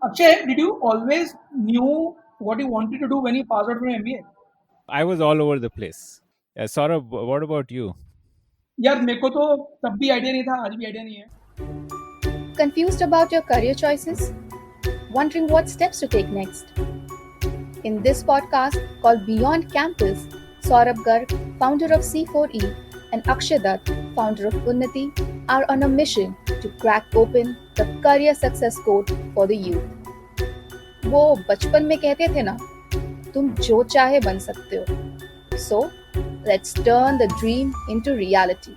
Akshay, did you always knew what you wanted to do when you passed out from MBA? I was all over the place. Saurabh, what about you? यार मेरे को तो तब भी idea नहीं था, आज भी आइडिया नहीं है. Confused about your career choices? Wondering what steps to take next? In this podcast called Beyond Campus, Saurabh Garg, founder of C4E, and Akshay Datt, founder of Unnati, are on a mission to crack open the career success code for the youth. वो बचपन में कहते थे ना, तुम जो चाहे बन सकते हो. So, let's turn the dream into reality.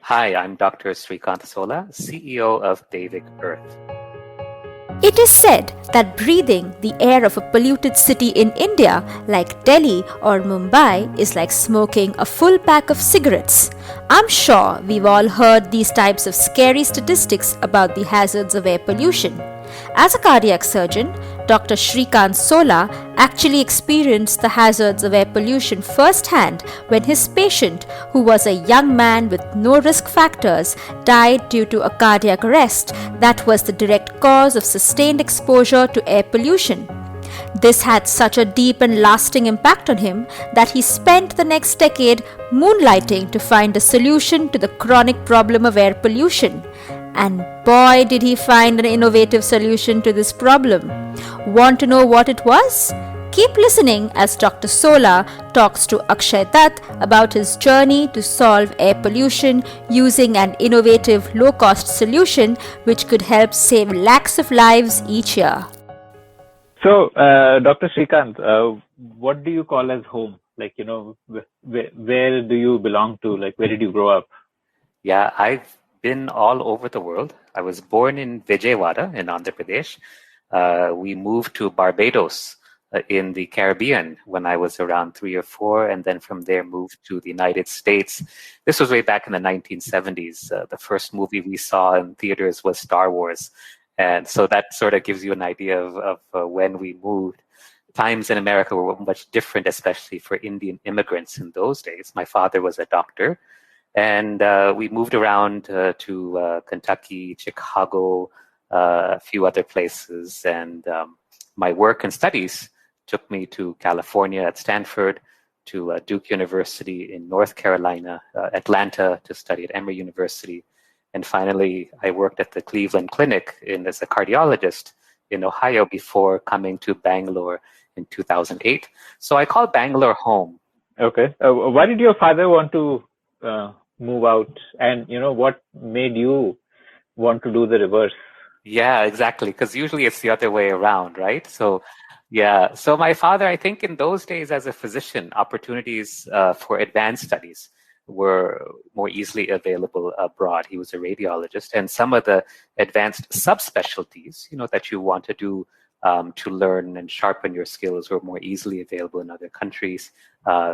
Hi, I'm Dr. Srikanth Sola, CEO of Devic Earth. It is said that breathing the air of a polluted city in India like Delhi or Mumbai is like smoking a full pack of cigarettes. I'm sure we've all heard these types of scary statistics about the hazards of air pollution. As a cardiac surgeon, Dr. Srikanth Sola actually experienced the hazards of air pollution firsthand when his patient, who was a young man with no risk factors, died due to a cardiac arrest that was the direct cause of sustained exposure to air pollution. This had such a deep and lasting impact on him that he spent the next decade moonlighting to find a solution to the chronic problem of air pollution. And boy, did he find an innovative solution to this problem. Want to know what it was? Keep listening as Dr. Sola talks to Akshay Datt about his journey to solve air pollution using an innovative low-cost solution which could help save lakhs of lives each year. So, Dr. Srikanth, what do you call as home? Like, where do you belong to? Like, where did you grow up? Yeah, I've been all over the world. I was born in Vijayawada in Andhra Pradesh. We moved to Barbados in the Caribbean when I was around 3 or 4, and then from there moved to the United States. This was way back in the 1970s. The first movie we saw in theaters was Star Wars. And so that sort of gives you an idea of when we moved. Times in America were much different, especially for Indian immigrants in those days. My father was a doctor. And we moved around to Kentucky, Chicago, a few other places. And my work and studies took me to California at Stanford, to Duke University in North Carolina, Atlanta to study at Emory University. And finally, I worked at the Cleveland Clinic as a cardiologist in Ohio before coming to Bangalore in 2008. So I call Bangalore home. Okay. Why did your father want to move out? And, what made you want to do the reverse? Yeah, exactly. Because usually it's the other way around, right? So, yeah. So my father, I think in those days as a physician, opportunities for advanced studies were more easily available abroad. He was a radiologist, and some of the advanced subspecialties, that you want to do to learn and sharpen your skills were more easily available in other countries.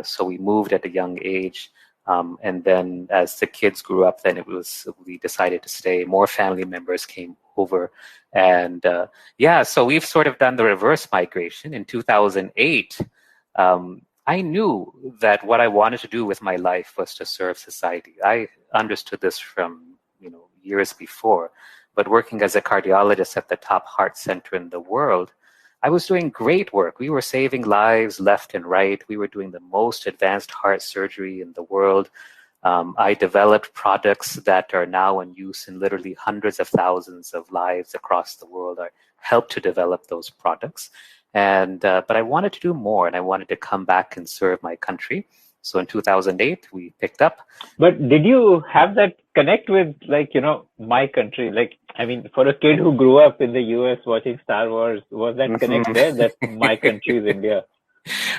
So we moved at a young age. And then as the kids grew up, then we decided to stay. More family members came over. And so we've sort of done the reverse migration. In 2008, I knew that what I wanted to do with my life was to serve society. I understood this from, years before, but working as a cardiologist at the top heart center in the world, I was doing great work. We were saving lives left and right. We were doing the most advanced heart surgery in the world. I developed products that are now in use in literally hundreds of thousands of lives across the world. I helped to develop those products. And but I wanted to do more, and I wanted to come back and serve my country. So in 2008, we picked up. But did you have that connect with, my country? For a kid who grew up in the US watching Star Wars, was that connect there, that my country is India?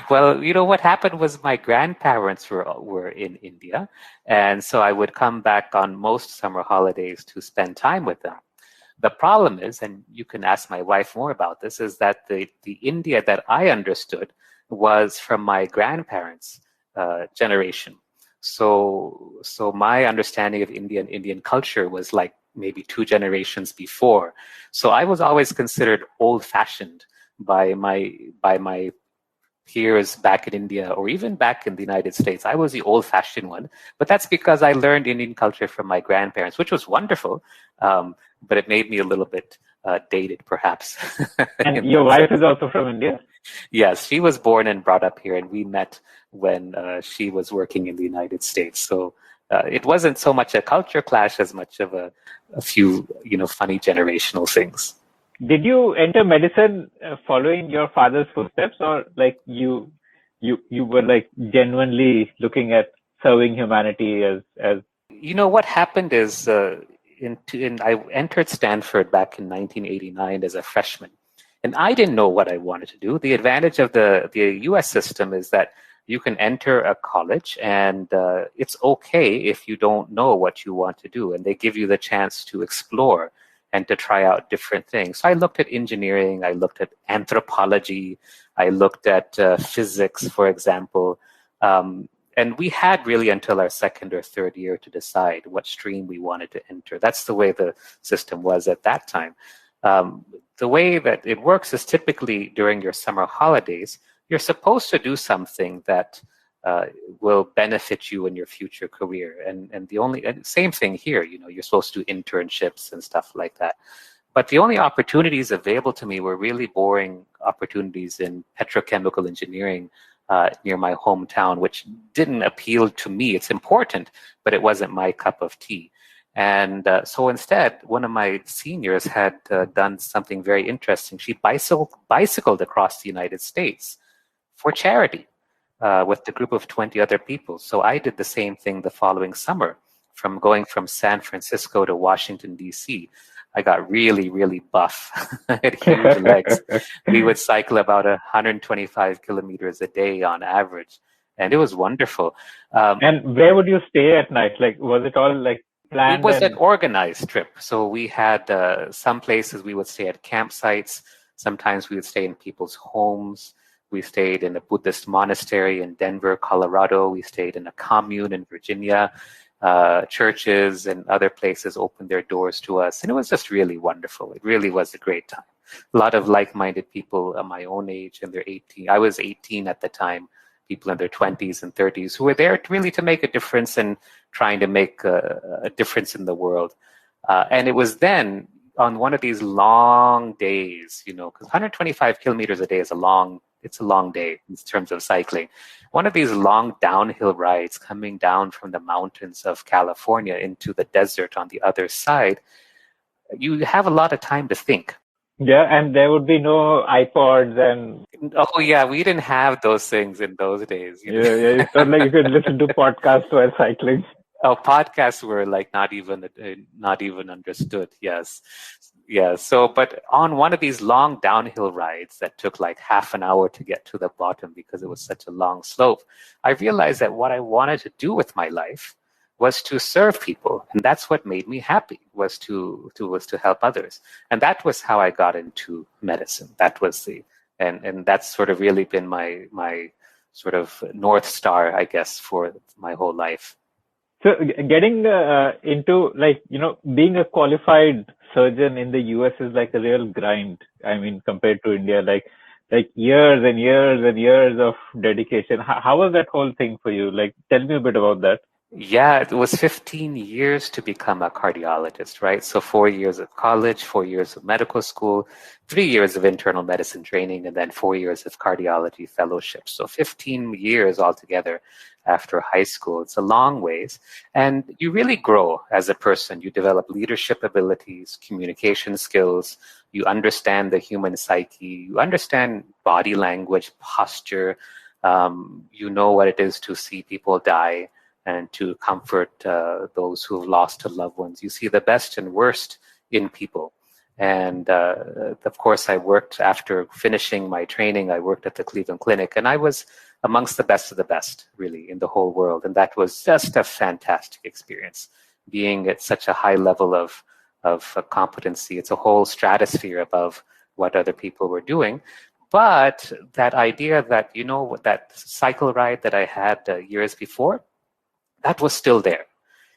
Well, what happened was my grandparents were in India. And so I would come back on most summer holidays to spend time with them. The problem is, and you can ask my wife more about this, is that the India that I understood was from my grandparents' generation. So my understanding of India and Indian culture was like maybe 2 generations before. So I was always considered old-fashioned by my peers back in India or even back in the United States. I was the old-fashioned one, but that's because I learned Indian culture from my grandparents, which was wonderful. But it made me a little bit dated, perhaps. And your wife is also from India? Yes, she was born and brought up here, and we met when she was working in the United States. So it wasn't so much a culture clash as much of a few, funny generational things. Did you enter medicine following your father's footsteps, or like you were like genuinely looking at serving humanity as? What happened is I entered Stanford back in 1989 as a freshman, and I didn't know what I wanted to do. The advantage of the U.S. system is that you can enter a college, and it's okay if you don't know what you want to do, and they give you the chance to explore and to try out different things. So I looked at engineering, I looked at anthropology, I looked at physics, for example. And we had really until our second or third year to decide what stream we wanted to enter. That's the way the system was at that time. The way that it works is typically during your summer holidays, you're supposed to do something that will benefit you in your future career. And same thing here, you're supposed to do internships and stuff like that. But the only opportunities available to me were really boring opportunities in petrochemical engineering near my hometown, which didn't appeal to me. It's important, but it wasn't my cup of tea. And so instead, one of my seniors had done something very interesting. She bicycled across the United States for charity with a group of 20 other people. So I did the same thing the following summer, going from San Francisco to Washington, D.C. I got really, really buff. I had huge legs. We would cycle about 125 kilometers a day on average, and it was wonderful. And where would you stay at night? Like, was it all like planned? It was an organized trip. So we had some places we would stay at campsites. Sometimes we would stay in people's homes. We stayed in a Buddhist monastery in Denver, Colorado. We stayed in a commune in Virginia. Churches and other places opened their doors to us, and it was just really wonderful. It really was a great time. A lot of like-minded people my own age, and they're 18. I was 18 at the time. People in their 20s and 30s who were there really to make a difference and trying to make a difference in the world. And it was then on one of these long days, because 125 kilometers a day is a long day in terms of cycling. One of these long downhill rides coming down from the mountains of California into the desert on the other side, you have a lot of time to think. Yeah, and there would be no iPods and... Oh, yeah, we didn't have those things in those days. Yeah, it's not like you could listen to podcasts while cycling. Oh, podcasts were like not even understood. Yes. Yeah. So, but on one of these long downhill rides that took like half an hour to get to the bottom because it was such a long slope, I realized that what I wanted to do with my life was to serve people, and that's what made me happy. Was to help others, and that was how I got into medicine. That was and that's sort of really been my sort of North Star, I guess, for my whole life. So getting into being a qualified surgeon in the US is like a real grind. I mean, compared to India, like years and years and years of dedication. How was that whole thing for you? Like, tell me a bit about that. Yeah, it was 15 years to become a cardiologist, right? So 4 years of college, 4 years of medical school, 3 years of internal medicine training, and then 4 years of cardiology fellowship. So 15 years altogether after high school. It's a long ways. And you really grow as a person. You develop leadership abilities, communication skills. You understand the human psyche. You understand body language, posture. You know what it is to see people die and to comfort those who have lost loved ones. You see the best and worst in people. And of course, I worked after finishing my training, I worked at the Cleveland Clinic, and I was amongst the best of the best, really, in the whole world. And that was just a fantastic experience, being at such a high level of competency. It's a whole stratosphere above what other people were doing. But that idea that, that cycle ride that I had years before, that was still there.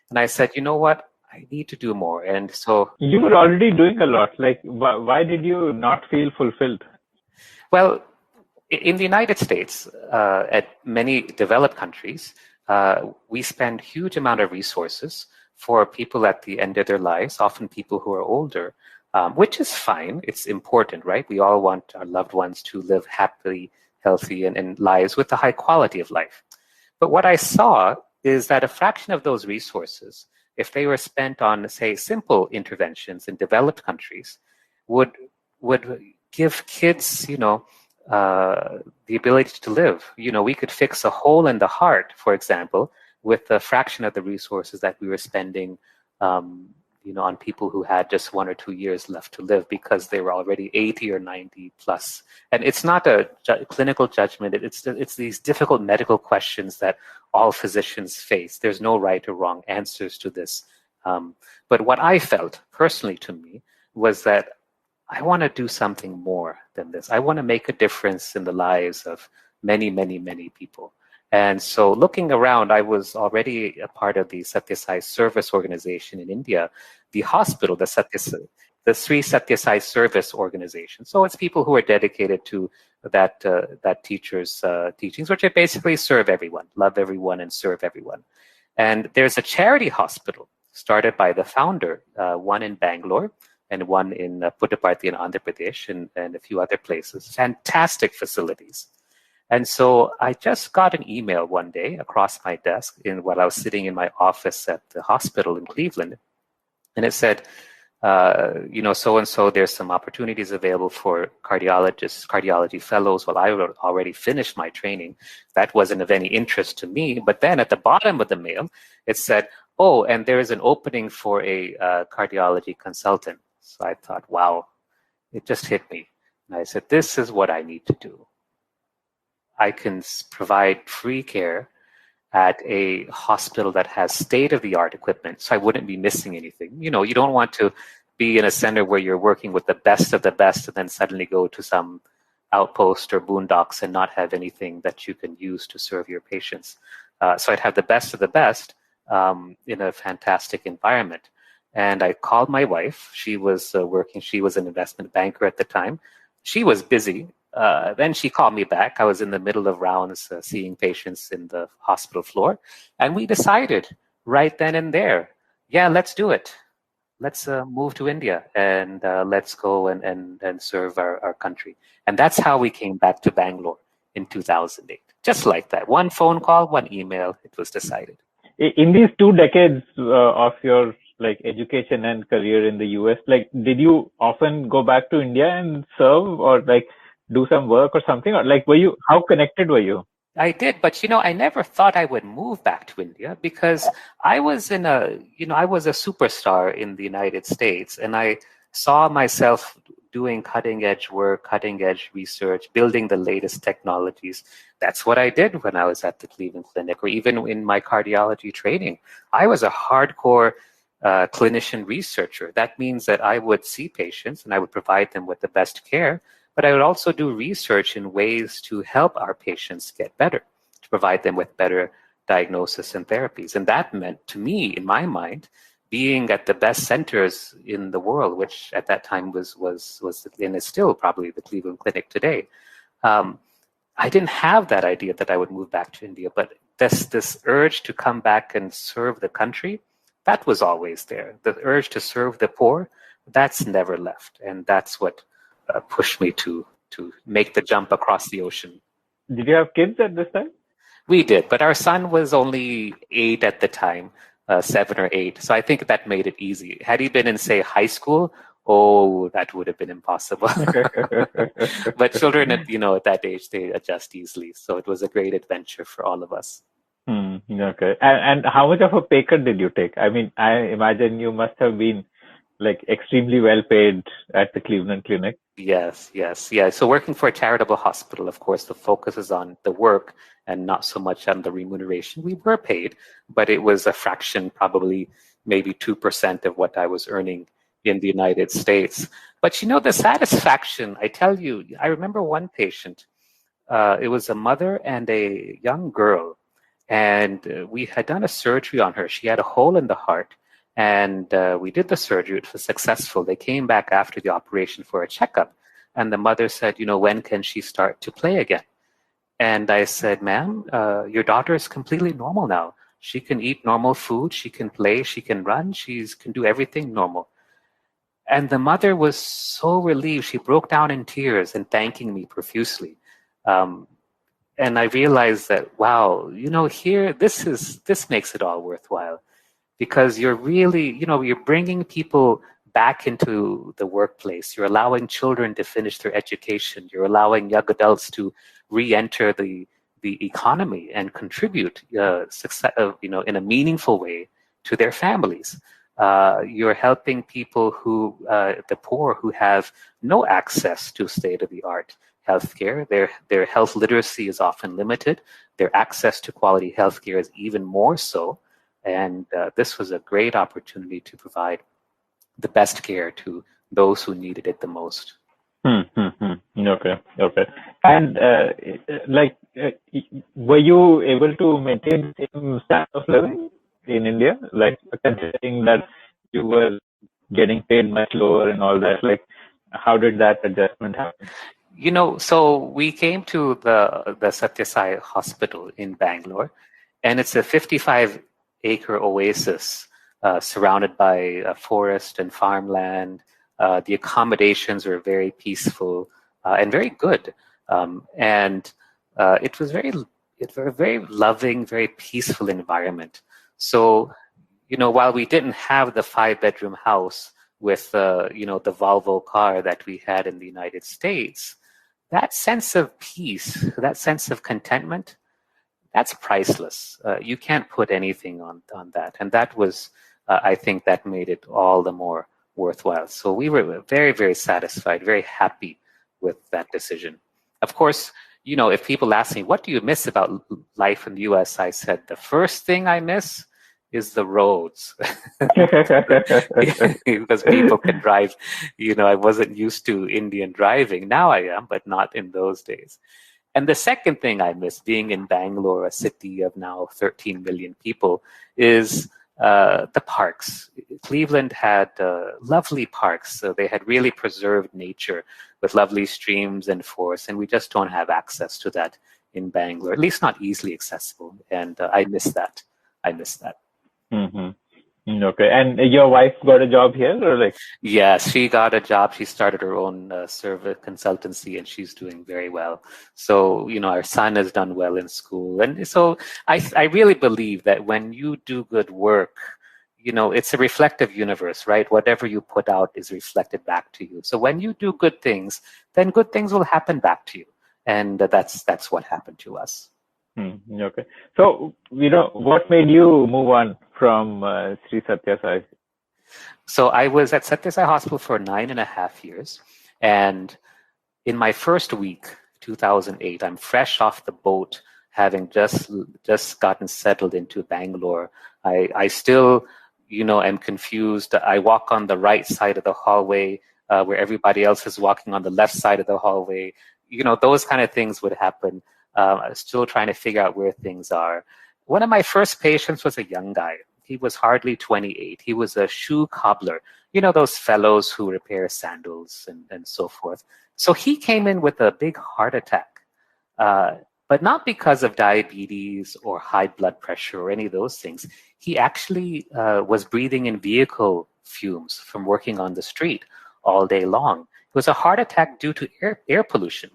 And I said, you know what? I need to do more. And so... You were already doing a lot. Like, why did you not feel fulfilled? Well, in the United States, at many developed countries, we spend huge amount of resources for people at the end of their lives, often people who are older, which is fine. It's important, right? We all want our loved ones to live happily, healthy, and lives with a high quality of life. But what I saw is that a fraction of those resources, if they were spent on, say, simple interventions in developed countries, would give kids, the ability to live. We could fix a hole in the heart, for example, with a fraction of the resources that we were spending, on people who had just 1 or 2 years left to live because they were already 80 or 90 plus. And it's not a clinical judgment. It's these difficult medical questions that all physicians face. There's no right or wrong answers to this. But what I felt personally to me was that I want to do something more than this. I want to make a difference in the lives of many, many, many people. And so looking around, I was already a part of the Sathya Sai Service Organization in India, the hospital, the Sri Sathya Sai Service Organization. So it's people who are dedicated to that teacher's teachings, which are basically serve everyone, love everyone, and serve everyone. And there's a charity hospital started by the founder, one in Bangalore and one in Puttaparthi in Andhra Pradesh and a few other places. Fantastic facilities. And so I just got an email one day across my desk while I was sitting in my office at the hospital in Cleveland. And it said, so-and-so, there's some opportunities available for cardiologists, cardiology fellows. Well, I already finished my training. That wasn't of any interest to me. But then at the bottom of the mail, it said, oh, and there is an opening for a cardiology consultant. So I thought, wow, it just hit me. And I said, this is what I need to do. I can provide free care at a hospital that has state-of-the-art equipment, so I wouldn't be missing anything. You don't want to be in a center where you're working with the best of the best and then suddenly go to some outpost or boondocks and not have anything that you can use to serve your patients. So I'd have the best of the best in a fantastic environment. And I called my wife. She was working. She was an investment banker at the time. She was busy. Then she called me back. I was in the middle of rounds seeing patients in the hospital floor. And we decided right then and there, yeah, let's do it. Let's move to India and let's go and serve our country. And that's how we came back to Bangalore in 2008. Just like that. One phone call, one email, it was decided. In these 2 decades of your education and career in the US, did you often go back to India and serve or do some work or something? Or how connected were you? I did, but I never thought I would move back to India because I was I was a superstar in the United States, and I saw myself doing cutting edge work, cutting edge research, building the latest technologies. That's what I did when I was at the Cleveland Clinic, or even in my cardiology training. I was a hardcore clinician researcher. That means that I would see patients and I would provide them with the best care, but I would also do research in ways to help our patients get better, to provide them with better diagnosis and therapies. And that meant, to me, in my mind, being at the best centers in the world, which at that time was and is still probably the Cleveland Clinic today. I didn't have that idea that I would move back to India, but this urge to come back and serve the country, that was always there. The urge to serve the poor, that's never left. And that's what pushed me to make the jump across the ocean. Did you have kids at this time? We did, but our son was only 8 at the time, 7 or 8. So I think that made it easy. Had he been in, say, high school, that would have been impossible. But children at that age, they adjust easily. So it was a great adventure for all of us. Okay. And how much of a pay cut did you take? I mean, I imagine you must have been extremely well paid at the Cleveland Clinic. Yes. So working for a charitable hospital, of course, the focus is on the work and not so much on the remuneration. We were paid, but it was a fraction, probably maybe 2% of what I was earning in the United States. But the satisfaction, I tell you, I remember one patient, it was a mother and a young girl, and we had done a surgery on her. She had a hole in the heart. And we did the surgery. It was successful. They came back after the operation for a checkup. And the mother said, when can she start to play again? And I said, ma'am, your daughter is completely normal now. She can eat normal food. She can play. She can run. She can do everything normal. And the mother was so relieved. She broke down in tears and thanking me profusely. And I realized that, wow, here, this makes it all worthwhile, because you're really, you're bringing people back into the workplace. You're allowing children to finish their education. You're allowing young adults to re-enter the economy and contribute success, in a meaningful way to their families. You're helping people the poor who have no access to state-of-the-art healthcare. Their health literacy is often limited. Their access to quality healthcare is even more so. And this was a great opportunity to provide the best care to those who needed it the most. Okay. And were you able to maintain the same standard of living in India? Like, considering that you were getting paid much lower and all that, like, how did that adjustment happen? So we came to the Sathya Sai Hospital in Bangalore, and it's a 55-acre oasis surrounded by a forest and farmland. The accommodations were very peaceful and very good. And it was a very loving, very peaceful environment. So, while we didn't have the 5-bedroom house with, the Volvo car that we had in the United States, that sense of peace, that sense of contentment, that's priceless. You can't put anything on that. And that was, I think that made it all the more worthwhile. So we were very, very satisfied, very happy with that decision. Of course, if people ask me, what do you miss about life in the US? I said, the first thing I miss is the roads. Because people can drive, I wasn't used to Indian driving. Now I am, but not in those days. And the second thing I miss, being in Bangalore, a city of now 13 million people, is the parks. Cleveland had lovely parks. So they had really preserved nature with lovely streams and forests, and we just don't have access to that in Bangalore, at least not easily accessible. And I miss that. Okay. And your wife got a job here, or like? Yes, she got a job. She started her own service consultancy, and she's doing very well. So, our son has done well in school. And so I really believe that when you do good work, it's a reflective universe, right? Whatever you put out is reflected back to you. So when you do good things, then good things will happen back to you. And that's what happened to us. Okay. So, what made you move on from Sri Sathya Sai? So I was at Sathya Sai Hospital for 9.5 years. And in my first week, 2008, I'm fresh off the boat, having just gotten settled into Bangalore. I still, am confused. I walk on the right side of the hallway where everybody else is walking on the left side of the hallway. Those kind of things would happen. Still trying to figure out where things are. One of my first patients was a young guy. He was hardly 28. He was a shoe cobbler, those fellows who repair sandals and so forth. So he came in with a big heart attack, but not because of diabetes or high blood pressure or any of those things. He actually was breathing in vehicle fumes from working on the street all day long. It was a heart attack due to air pollution.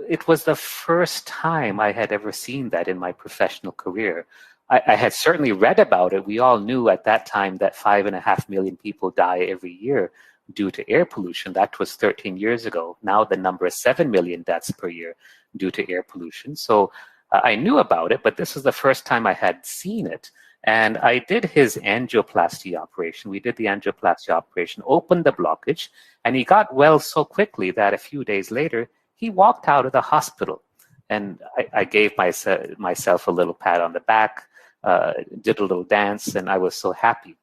It was the first time I had ever seen that in my professional career. I had certainly read about it. We all knew at that time that 5.5 million people die every year due to air pollution. That was 13 years ago. Now the number is 7 million deaths per year due to air pollution. So I knew about it, but this was the first time I had seen it. And I did his angioplasty operation. We did the angioplasty operation, opened the blockage, and he got well so quickly that a few days later, he walked out of the hospital. And I gave myself a little pat on the back, did a little dance, and I was so happy.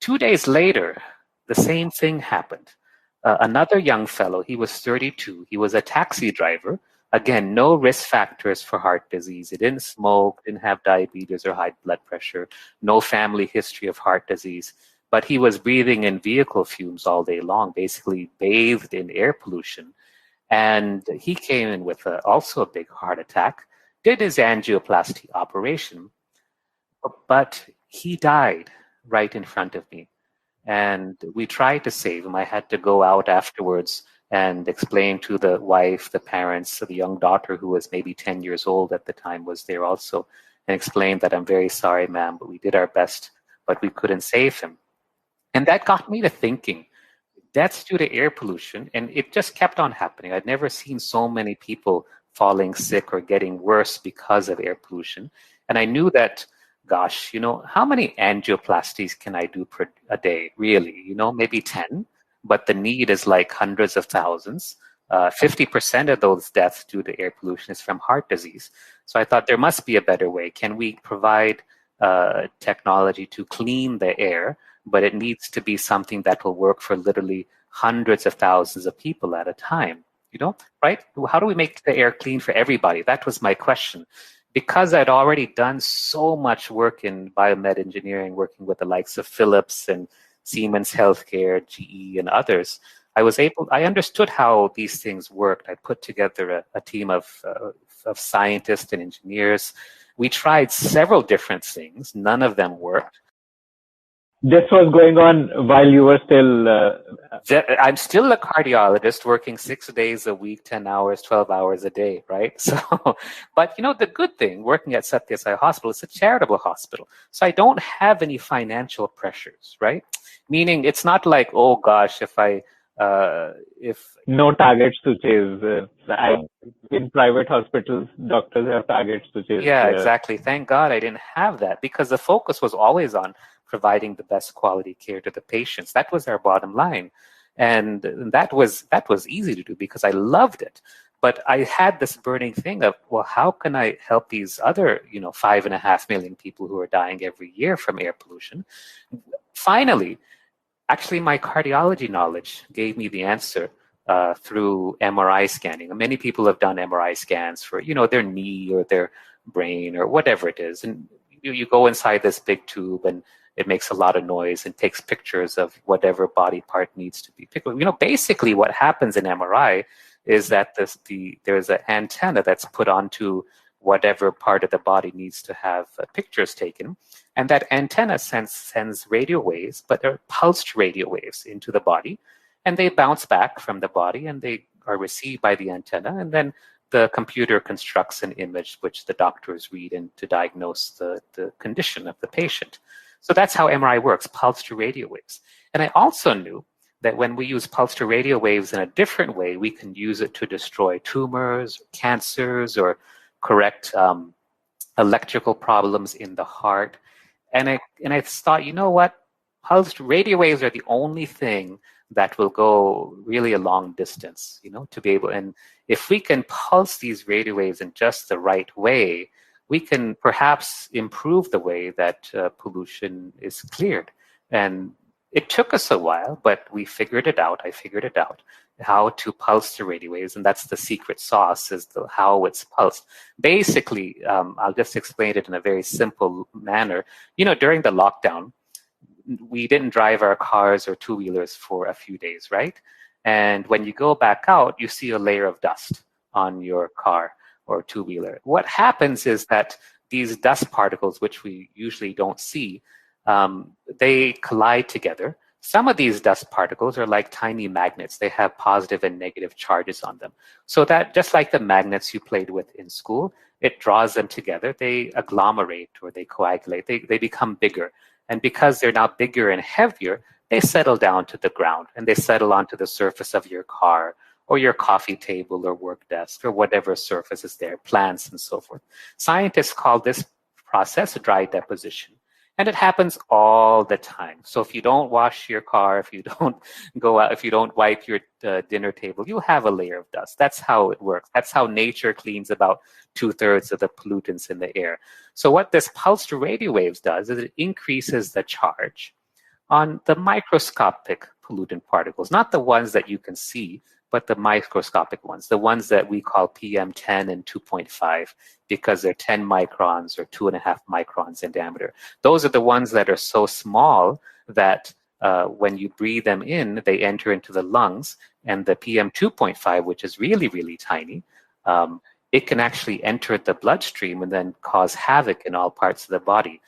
2 days later, the same thing happened. Another young fellow, he was 32. He was a taxi driver. Again, no risk factors for heart disease. He didn't smoke, didn't have diabetes or high blood pressure, no family history of heart disease. But he was breathing in vehicle fumes all day long, basically bathed in air pollution. And he came in with also a big heart attack, did his angioplasty operation, but he died right in front of me. And we tried to save him. I had to go out afterwards and explain to the wife, the parents, the young daughter who was maybe 10 years old at the time was there also, and explain that I'm very sorry, ma'am, but we did our best, but we couldn't save him. And that got me to thinking, deaths due to air pollution, and it just kept on happening. I'd never seen so many people falling sick or getting worse because of air pollution. And I knew that, gosh, how many angioplasties can I do per a day, really? Maybe 10, but the need is like hundreds of thousands. 50% of those deaths due to air pollution is from heart disease. So I thought there must be a better way. Can we provide technology to clean the air, but it needs to be something that will work for literally hundreds of thousands of people at a time, right? How do we make the air clean for everybody? That was my question. Because I'd already done so much work in biomed engineering, working with the likes of Philips and Siemens Healthcare, GE, and others, I understood how these things worked. I put together a team of scientists and engineers. We tried several different things. None of them worked. This was going on while you were still... I'm still a cardiologist working 6 days a week, 10 hours, 12 hours a day, right? So, but the good thing, working at Sathya Sai Hospital, it's a charitable hospital. So I don't have any financial pressures, right? Meaning it's not like, oh gosh, if no targets to chase. In private hospitals, doctors have targets to chase. Yeah, exactly. Thank God I didn't have that, because the focus was always on providing the best quality care to the patients. That was our bottom line. And that was easy to do because I loved it. But I had this burning thing of, well, how can I help these other, 5.5 million people who are dying every year from air pollution? Finally, actually, my cardiology knowledge gave me the answer through MRI scanning. Many people have done MRI scans for, their knee or their brain or whatever it is. And you go inside this big tube and it makes a lot of noise and takes pictures of whatever body part needs to be picked. Basically what happens in MRI is that there's an antenna that's put onto whatever part of the body needs to have pictures taken. And that antenna sends radio waves, but they're pulsed radio waves into the body. And they bounce back from the body and they are received by the antenna. And then the computer constructs an image which the doctors read in to diagnose the condition of the patient. So that's how MRI works, pulsed radio waves. And I also knew that when we use pulsed radio waves in a different way, we can use it to destroy tumors, cancers, or correct electrical problems in the heart. And I thought, what? Pulsed radio waves are the only thing that will go really a long distance, to be able. And if we can pulse these radio waves in just the right way, we can perhaps improve the way that pollution is cleared. And it took us a while, but we figured it out. I figured it out, how to pulse the radio waves. And that's the secret sauce, is how it's pulsed. Basically, I'll just explain it in a very simple manner. During the lockdown, we didn't drive our cars or two-wheelers for a few days, right? And when you go back out, you see a layer of dust on your car or two-wheeler. What happens is that these dust particles, which we usually don't see, they collide together. Some of these dust particles are like tiny magnets. They have positive and negative charges on them. So that, just like the magnets you played with in school, it draws them together. They agglomerate or they coagulate. They become bigger. And because they're now bigger and heavier, they settle down to the ground and they settle onto the surface of your car or your coffee table or work desk or whatever surface is there, plants and so forth. Scientists call this process dry deposition. And it happens all the time. So if you don't wash your car, if you don't go out, if you don't wipe your dinner table, you'll have a layer of dust. That's how it works. That's how nature cleans about 2/3 of the pollutants in the air. So what this pulsed radio waves does is it increases the charge on the microscopic pollutant particles, not the ones that you can see, but the microscopic ones, the ones that we call PM10 and 2.5, because they're 10 microns or 2.5 microns in diameter. Those are the ones that are so small that when you breathe them in, they enter into the lungs. And the PM2.5, which is really, really tiny, it can actually enter the bloodstream and then cause havoc in all parts of the body.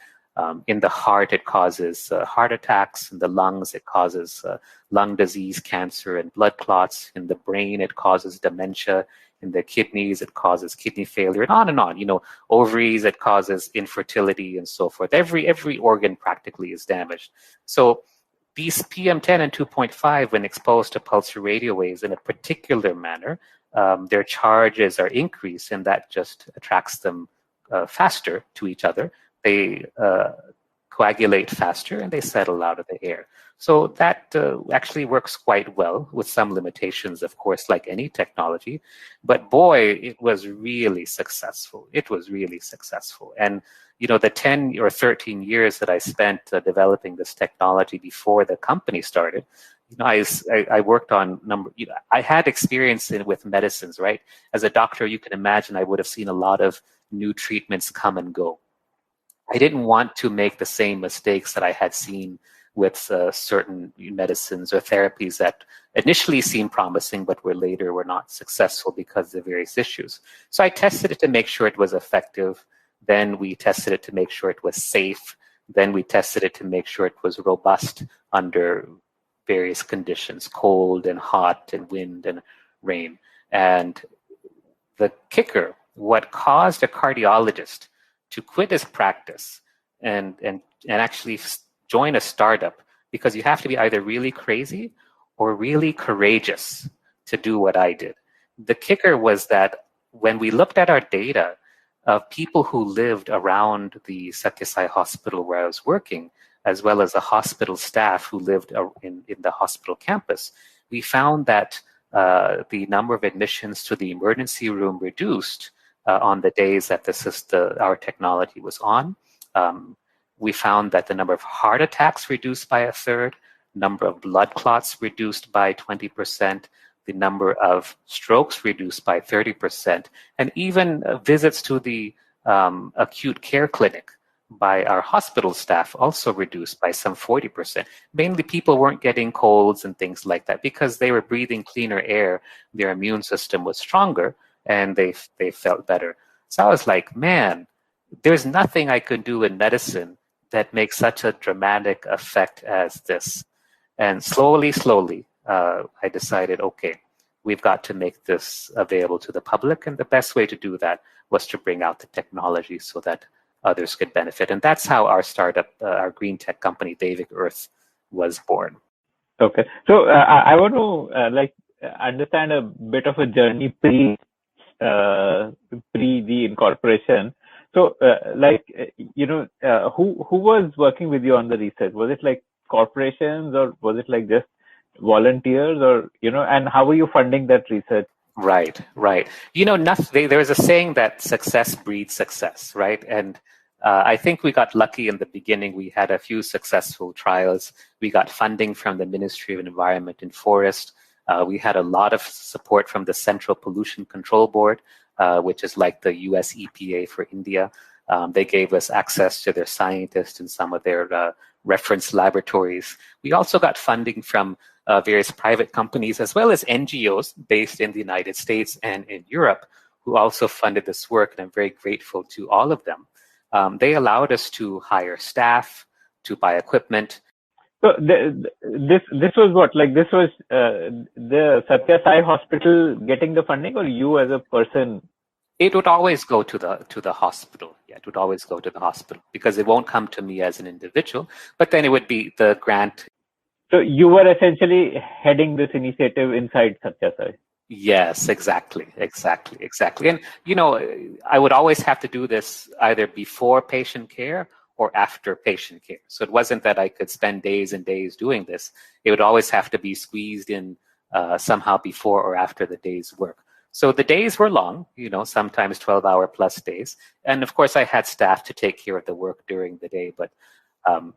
In the heart, it causes heart attacks. In the lungs, it causes lung disease, cancer, and blood clots. In the brain, it causes dementia. In the kidneys, it causes kidney failure, and on and on. Ovaries, it causes infertility and so forth. Every organ practically is damaged. So these PM10 and 2.5, when exposed to pulsar radio waves in a particular manner, their charges are increased, and that just attracts them faster to each other. They coagulate faster, and they settle out of the air. So that actually works quite well, with some limitations, of course, like any technology. But boy, it was really successful. It was really successful. And the 10 or 13 years that I spent developing this technology before the company started, I worked on I had experience with medicines, right? As a doctor, you can imagine I would have seen a lot of new treatments come and go. I didn't want to make the same mistakes that I had seen with certain medicines or therapies that initially seemed promising, but were not successful because of various issues. So I tested it to make sure it was effective. Then we tested it to make sure it was safe. Then we tested it to make sure it was robust under various conditions, cold and hot and wind and rain. And the kicker, what caused a cardiologist to quit his practice and actually join a startup, because you have to be either really crazy or really courageous to do what I did. The kicker was that when we looked at our data of people who lived around the Sathya Sai hospital where I was working, as well as the hospital staff who lived in the hospital campus, we found that the number of admissions to the emergency room reduced on the days that our technology was on. We found that the number of heart attacks reduced by a third, number of blood clots reduced by 20%, the number of strokes reduced by 30%, and even visits to the acute care clinic by our hospital staff also reduced by some 40%. Mainly people weren't getting colds and things like that because they were breathing cleaner air, their immune system was stronger, and they felt better. So I was like, man, there's nothing I could do in medicine that makes such a dramatic effect as this. And slowly, I decided, okay, we've got to make this available to the public. And the best way to do that was to bring out the technology so that others could benefit. And that's how our startup, our green tech company, Devic Earth, was born. Okay. So I want to understand a bit of a journey pre the incorporation. So, who was working with you on the research? Was it like corporations, or was it like just volunteers, or and how were you funding that research? Right. There's a saying that success breeds success, right? And I think we got lucky in the beginning. We had a few successful trials. We got funding from the Ministry of Environment and Forest. We had a lot of support from the Central Pollution Control Board, which is like the US EPA for India. They gave us access to their scientists and some of their reference laboratories. We also got funding from various private companies, as well as NGOs based in the United States and in Europe, who also funded this work, and I'm very grateful to all of them. They allowed us to hire staff, to buy equipment. So this was what? Like this was the Sathya Sai Hospital getting the funding, or you as a person? It would always go to the hospital. Yeah, it would always go to the hospital because it won't come to me as an individual. But then it would be the grant. So you were essentially heading this initiative inside Sathya Sai. Yes, exactly. And I would always have to do this either before patient care or after patient care. So it wasn't that I could spend days and days doing this. It would always have to be squeezed in somehow before or after the day's work. So the days were long, sometimes 12-hour plus days. And of course, I had staff to take care of the work during the day, but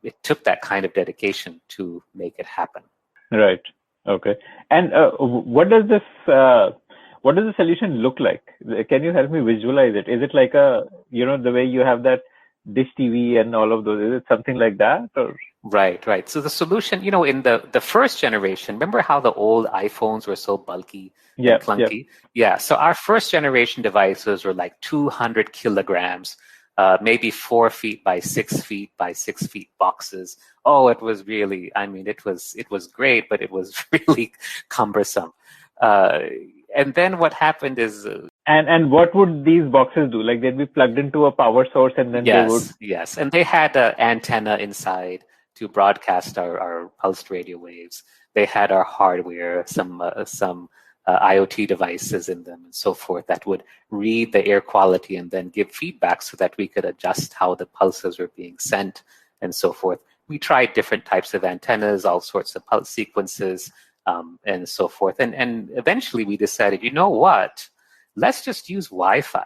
it took that kind of dedication to make it happen. Right. Okay. And what does the solution look like? Can you help me visualize it? Is it like the way you have that dish TV and all of those? Is it something like that? Or? Right. So the solution, in the first generation, remember how the old iPhones were so bulky and clunky? Yeah. So our first generation devices were like 200 kilograms. maybe 4 feet by 6 feet by 6 feet boxes. Oh, it was really, I mean, it was great, but it was really cumbersome. And then what happened is... And what would these boxes do? Like they'd be plugged into a power source and then they would... Yes. And they had an antenna inside to broadcast our pulsed radio waves. They had our hardware, some IoT devices in them and so forth that would read the air quality and then give feedback so that we could adjust how the pulses were being sent and so forth. We tried different types of antennas, all sorts of pulse sequences, and so forth. And eventually we decided, you know what? Let's just use Wi-Fi,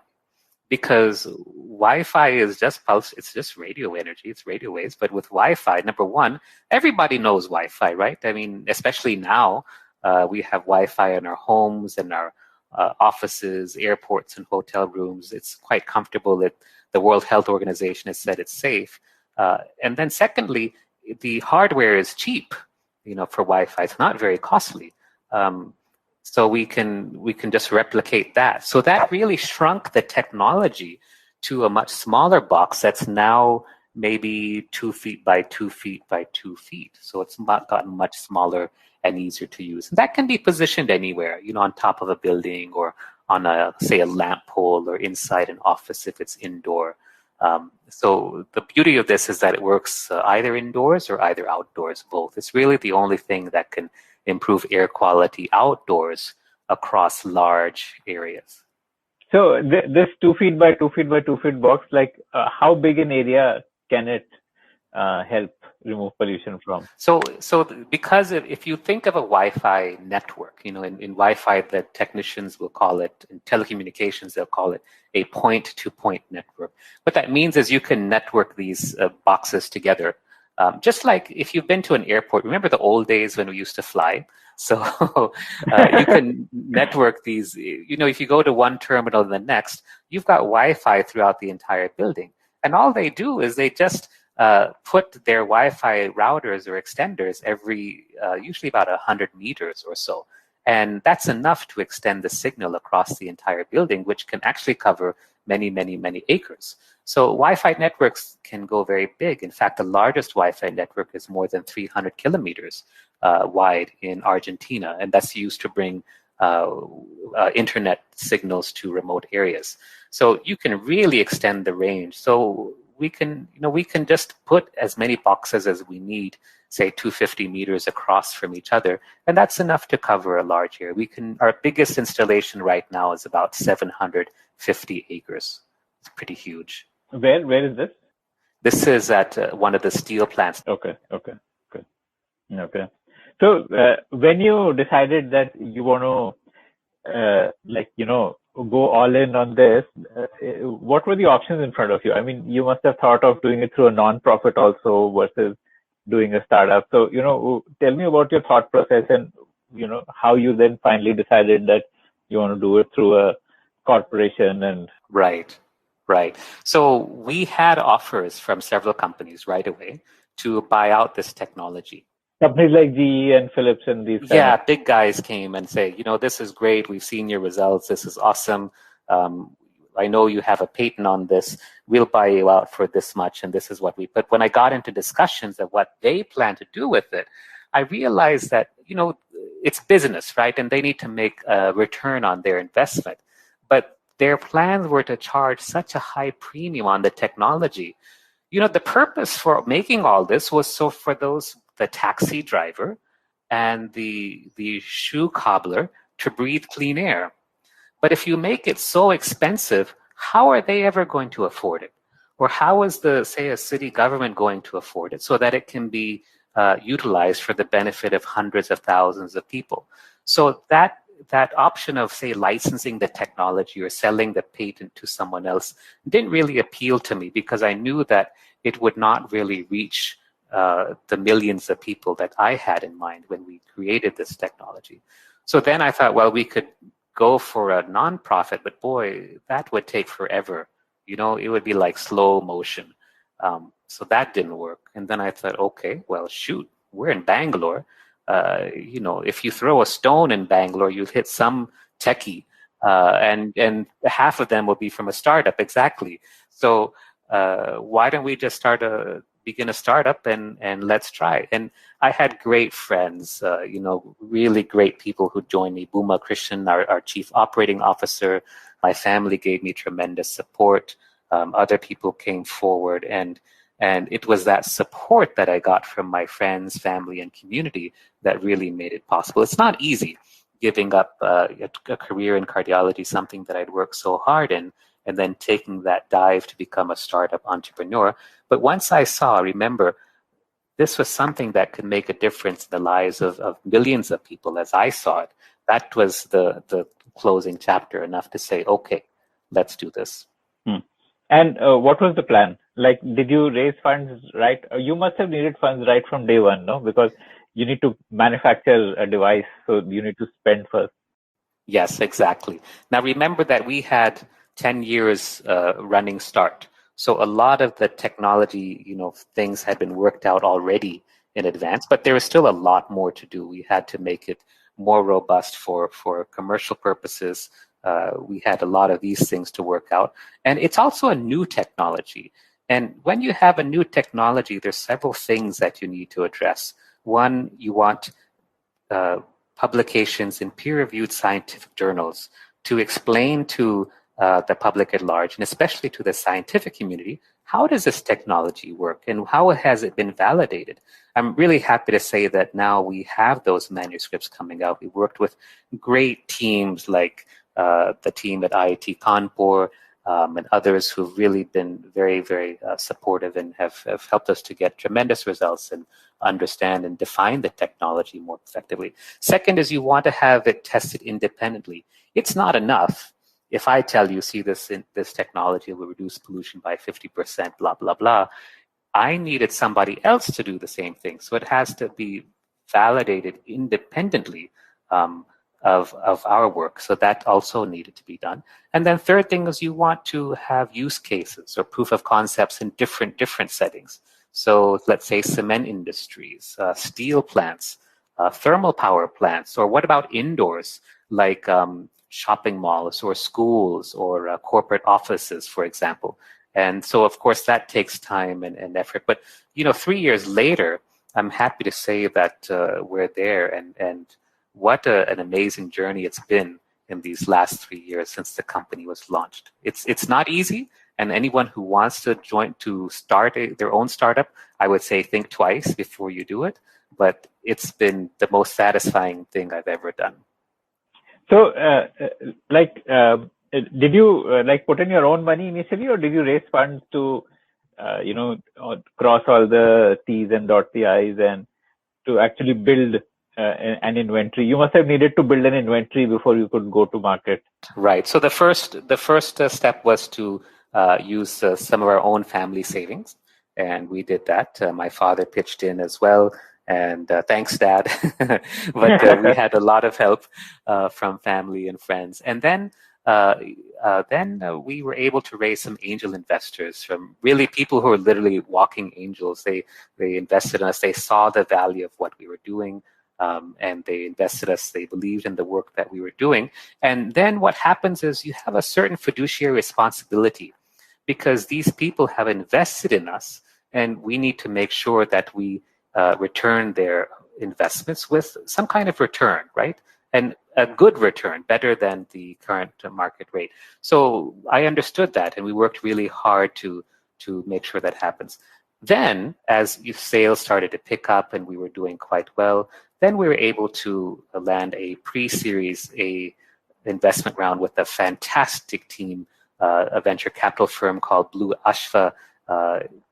because Wi-Fi is just pulse. It's just radio energy. It's radio waves. But with Wi-Fi, number one, everybody knows Wi-Fi, right? I mean, especially now, we have Wi-Fi in our homes and our offices, airports, and hotel rooms. It's quite comfortable. That the World Health Organization has said it's safe. And then secondly, the hardware is cheap, for Wi-Fi. It's not very costly. So we can just replicate that. So that really shrunk the technology to a much smaller box that's now maybe 2 feet by 2 feet by 2 feet. So it's gotten much smaller and easier to use. And that can be positioned anywhere, on top of a building or on a lamp pole or inside an office if it's indoor. So the beauty of this is that it works either indoors or either outdoors, both. It's really the only thing that can improve air quality outdoors across large areas. So this 2 feet by 2 feet by 2 feet box, like how big an area can it help remove pollution from? So because if you think of a Wi-Fi network, in Wi-Fi, the technicians will call it, in telecommunications, they'll call it a point-to-point network. What that means is you can network these boxes together. Just like if you've been to an airport, remember the old days when we used to fly? So you can network these, if you go to one terminal and the next, you've got Wi-Fi throughout the entire building. And all they do is they just put their Wi-Fi routers or extenders every, usually about 100 meters or so. And that's enough to extend the signal across the entire building, which can actually cover many, many, many acres. So Wi-Fi networks can go very big. In fact, the largest Wi-Fi network is more than 300 kilometers wide in Argentina, and that's used to bring internet signals to remote areas. So you can really extend the range. So we can just put as many boxes as we need, say 250 meters across from each other, and that's enough to cover a large area. Our biggest installation right now is about 750 acres. It's pretty huge. Where is this? This is at one of the steel plants. Okay. So when you decided that you want to, go all in on this, what were the options in front of you? I mean, you must have thought of doing it through a non-profit also versus doing a startup. So, tell me about your thought process and, how you then finally decided that you want to do it through a corporation and... Right. So we had offers from several companies right away to buy out this technology. Companies like GE and Philips and these. Yeah, big guys came and say, this is great. We've seen your results. This is awesome. I know you have a patent on this. We'll buy you out for this much, and this is what we. But when I got into discussions of what they plan to do with it, I realized that it's business, right? And they need to make a return on their investment. But their plans were to charge such a high premium on the technology. The purpose for making all this was so for the taxi driver and the shoe cobbler to breathe clean air. But if you make it so expensive, how are they ever going to afford it? Or how is a city government going to afford it so that it can be utilized for the benefit of hundreds of thousands of people? So that option of, licensing the technology or selling the patent to someone else didn't really appeal to me, because I knew that it would not really reach the millions of people that I had in mind when we created this technology. So then I thought, well, we could go for a nonprofit, but boy, that would take forever. It would be like slow motion. So that didn't work. And then I thought, okay, well, shoot, we're in Bangalore. If you throw a stone in Bangalore, you'll hit some techie, and half of them will be from a startup. Exactly. So why don't we just begin a startup and let's try. And I had great friends, really great people who joined me. Bhuma Krishnan, our chief operating officer. My family gave me tremendous support. Other people came forward, and it was that support that I got from my friends, family, and community that really made it possible. It's not easy giving up a career in cardiology, something that I'd worked so hard in, and then taking that dive to become a startup entrepreneur. But once I remember, this was something that could make a difference in the lives of millions of people as I saw it. That was the closing chapter, enough to say, okay, let's do this. And what was the plan? Like, did you raise funds right? You must have needed funds right from day one, no? Because you need to manufacture a device, so you need to spend first. Yes, exactly. Now, remember that we had 10 years running start. So a lot of the technology, things had been worked out already in advance, but there was still a lot more to do. We had to make it more robust for commercial purposes. We had a lot of these things to work out. And it's also a new technology. And when you have a new technology, there's several things that you need to address. One, you want publications in peer-reviewed scientific journals to explain to the public at large, and especially to the scientific community, how does this technology work and how has it been validated? I'm really happy to say that now we have those manuscripts coming out. We worked with great teams like the team at IIT Kanpur and others who've really been very, very supportive and have helped us to get tremendous results and understand and define the technology more effectively. Second is you want to have it tested independently. It's not enough if I tell you, see, this technology will reduce pollution by 50%, blah, blah, blah. I needed somebody else to do the same thing. So it has to be validated independently of our work. So that also needed to be done. And then third thing is you want to have use cases or proof of concepts in different settings. So let's say cement industries, steel plants, thermal power plants, or what about indoors, like shopping malls or schools or corporate offices, for example. And so, of course, that takes time and effort. But, 3 years later, I'm happy to say that we're there. And what an amazing journey it's been in these last 3 years since the company was launched. It's not easy. And anyone who wants to start their own startup, I would say think twice before you do it. But it's been the most satisfying thing I've ever done. So, did you put in your own money initially, or did you raise funds to, cross all the T's and dot the I's and to actually build an inventory? You must have needed to build an inventory before you could go to market. Right. So the first step was to use some of our own family savings, and we did that. My father pitched in as well. And thanks, Dad. But we had a lot of help from family and friends. And then we were able to raise some angel investors from really people who are literally walking angels. They invested in us. They saw the value of what we were doing, and they invested us. They believed in the work that we were doing. And then what happens is you have a certain fiduciary responsibility because these people have invested in us, and we need to make sure that we return their investments with some kind of return, right? And a good return, better than the current market rate. So I understood that, and we worked really hard to make sure that happens. Then, as sales started to pick up and we were doing quite well, then we were able to land a pre-series A investment round with a fantastic team, a venture capital firm called Blue Ashva,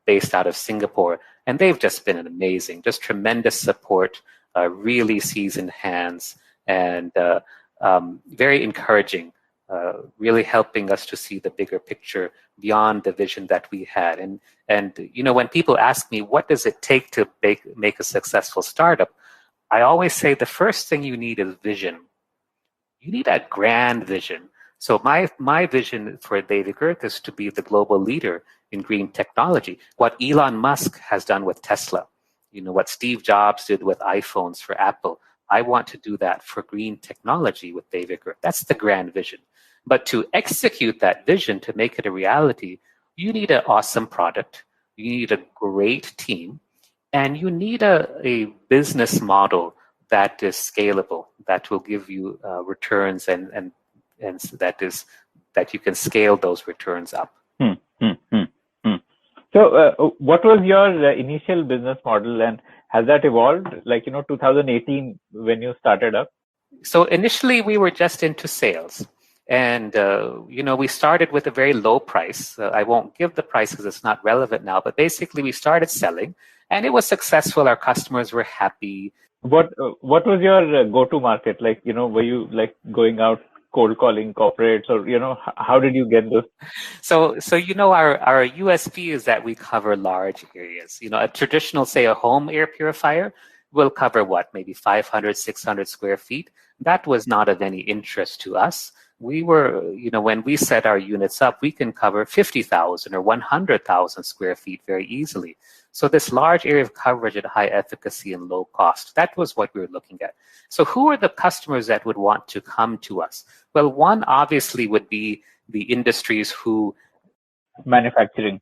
based out of Singapore. And they've just been amazing, just tremendous support, really seasoned hands, and very encouraging, really helping us to see the bigger picture beyond the vision that we had. And when people ask me, what does it take to make a successful startup? I always say the first thing you need is vision. You need a grand vision. So my vision for Devic Earth is to be the global leader in green technology. What Elon Musk has done with Tesla, what Steve Jobs did with iPhones for Apple, I want to do that for green technology with Devic Earth. That's the grand vision. But to execute that vision, to make it a reality, you need an awesome product, you need a great team, and you need a business model that is scalable, that will give you returns and that you can scale those returns up. So what was your initial business model, and has that evolved? 2018 when you started up? So initially we were just into sales. And, we started with a very low price. I won't give the price because it's not relevant now, but basically we started selling and it was successful. Our customers were happy. What was your go-to market? Were you going out cold calling corporates, or how did you get those? So our USP is that we cover large areas. A traditional, say, a home air purifier will cover what, maybe 500, 600 square feet. That was not of any interest to us. We were, when we set our units up, we can cover 50,000 or 100,000 square feet very easily. So this large area of coverage at high efficacy and low cost, that was what we were looking at. So who are the customers that would want to come to us? Well, one obviously would be the industries who... Manufacturing,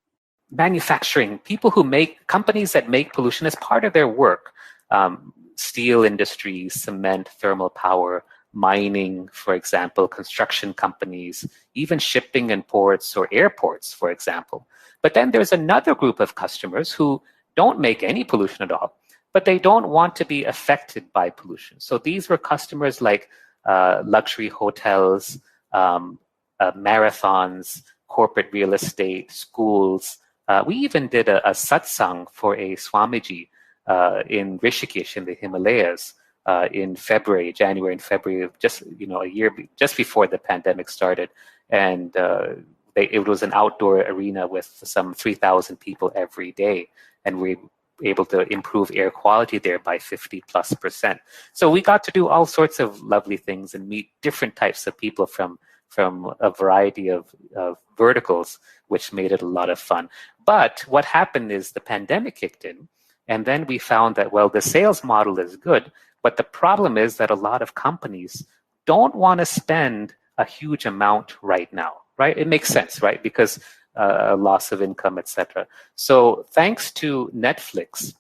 people who make, companies that make pollution as part of their work. Steel industry, cement, thermal power, mining, for example, construction companies, even shipping and ports or airports, for example. But then there's another group of customers who don't make any pollution at all, but they don't want to be affected by pollution. So these were customers like luxury hotels, marathons, corporate real estate, schools. We even did a satsang for a Swamiji in Rishikesh in the Himalayas in January and February of just a year just before the pandemic started, and it was an outdoor arena with some 3,000 people every day, and we were able to improve air quality there by 50+%. So we got to do all sorts of lovely things and meet different types of people from a variety of verticals, which made it a lot of fun. But what happened is the pandemic kicked in, and then we found that, well, the sales model is good, but the problem is that a lot of companies don't want to spend a huge amount right now, right? It makes sense, right? Because loss of income, etc. So thanks to Netflix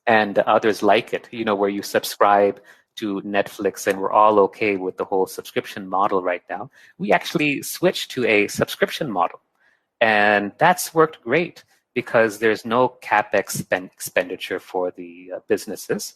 and others like it, where you subscribe to Netflix, and we're all okay with the whole subscription model right now, we actually switched to a subscription model. And that's worked great because there's no CapEx expenditure for the businesses.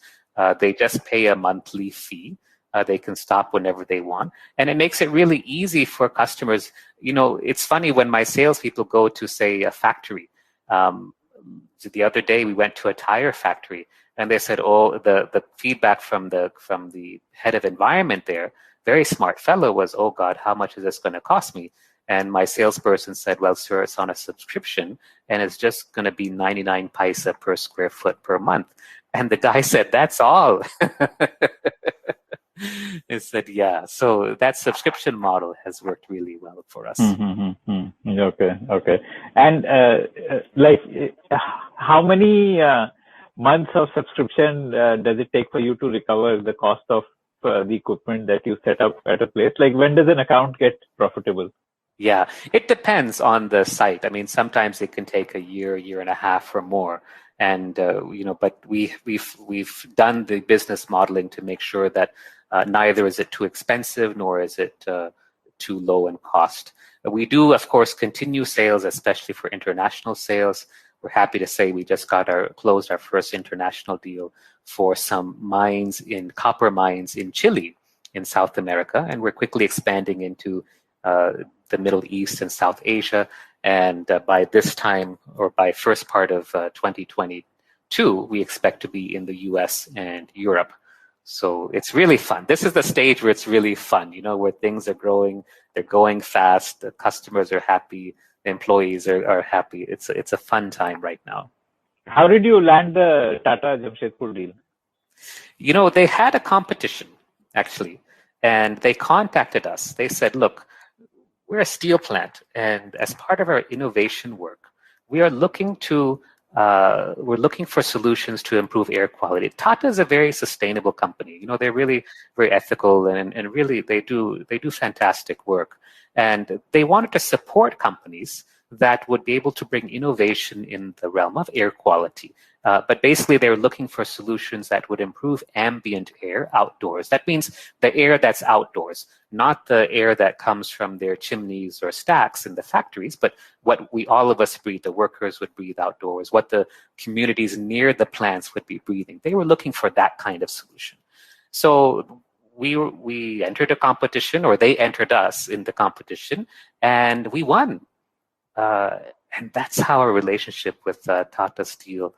They just pay a monthly fee. They can stop whenever they want. And it makes it really easy for customers. It's funny when my salespeople go to, say, a factory. The other day we went to a tire factory, and they said, oh, the feedback from the head of environment there, very smart fellow, was, oh God, how much is this going to cost me? And my salesperson said, well, sir, it's on a subscription, and it's just going to be 99 paisa per square foot per month. And the guy said, that's all. He said, yeah. So that subscription model has worked really well for us. Okay. And how many months of subscription does it take for you to recover the cost of the equipment that you set up at a place? When does an account get profitable? Yeah, it depends on the site. I mean, sometimes it can take a year and a half or more. And but we've done the business modeling to make sure that neither is it too expensive nor is it too low in cost. We do, of course, continue sales, especially for international sales. We're happy to say we just closed our first international deal for some copper mines in Chile, in South America, and we're quickly expanding into the Middle East and South Asia. And by this time, or by first part of 2022, we expect to be in the US and Europe. So it's really fun. This is the stage where it's really fun, where things are growing, they're going fast, the customers are happy, the employees are happy. It's a fun time right now. How did you land the Tata Jamshedpur deal? They had a competition, actually, and they contacted us. They said, look, we're a steel plant, and as part of our innovation work, we are looking for solutions to improve air quality. Tata is a very sustainable company. They're really very ethical, and really they do fantastic work. And they wanted to support companies that would be able to bring innovation in the realm of air quality. But basically, they're looking for solutions that would improve ambient air outdoors. That means the air that's outdoors, not the air that comes from their chimneys or stacks in the factories, but what all of us breathe, the workers would breathe outdoors, what the communities near the plants would be breathing. They were looking for that kind of solution. So we entered a competition, or they entered us in the competition, and we won. And that's how our relationship with Tata Steel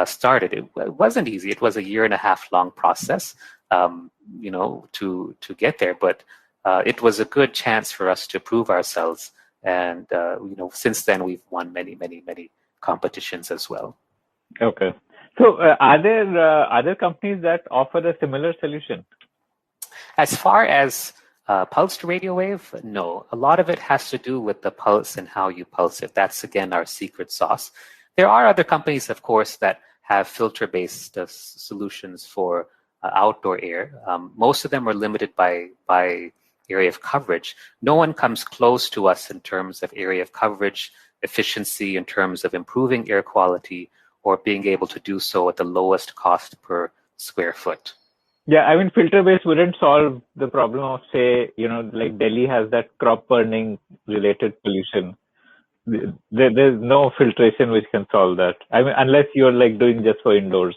started. It wasn't easy. It was a 1.5 year long process, to get there. But it was a good chance for us to prove ourselves. And since then we've won many, many, many competitions as well. Okay. So are there other companies that offer a similar solution? As far as pulsed radio wave, no. A lot of it has to do with the pulse and how you pulse it. That's, again, our secret sauce. There are other companies, of course, that have filter-based solutions for outdoor air. Most of them are limited by area of coverage. No one comes close to us in terms of area of coverage, efficiency, in terms of improving air quality, or being able to do so at the lowest cost per square foot. Yeah, I mean, filter-based wouldn't solve the problem of, say, like Delhi has that crop burning related pollution. There's no filtration which can solve that. I mean, unless you're like doing just for indoors.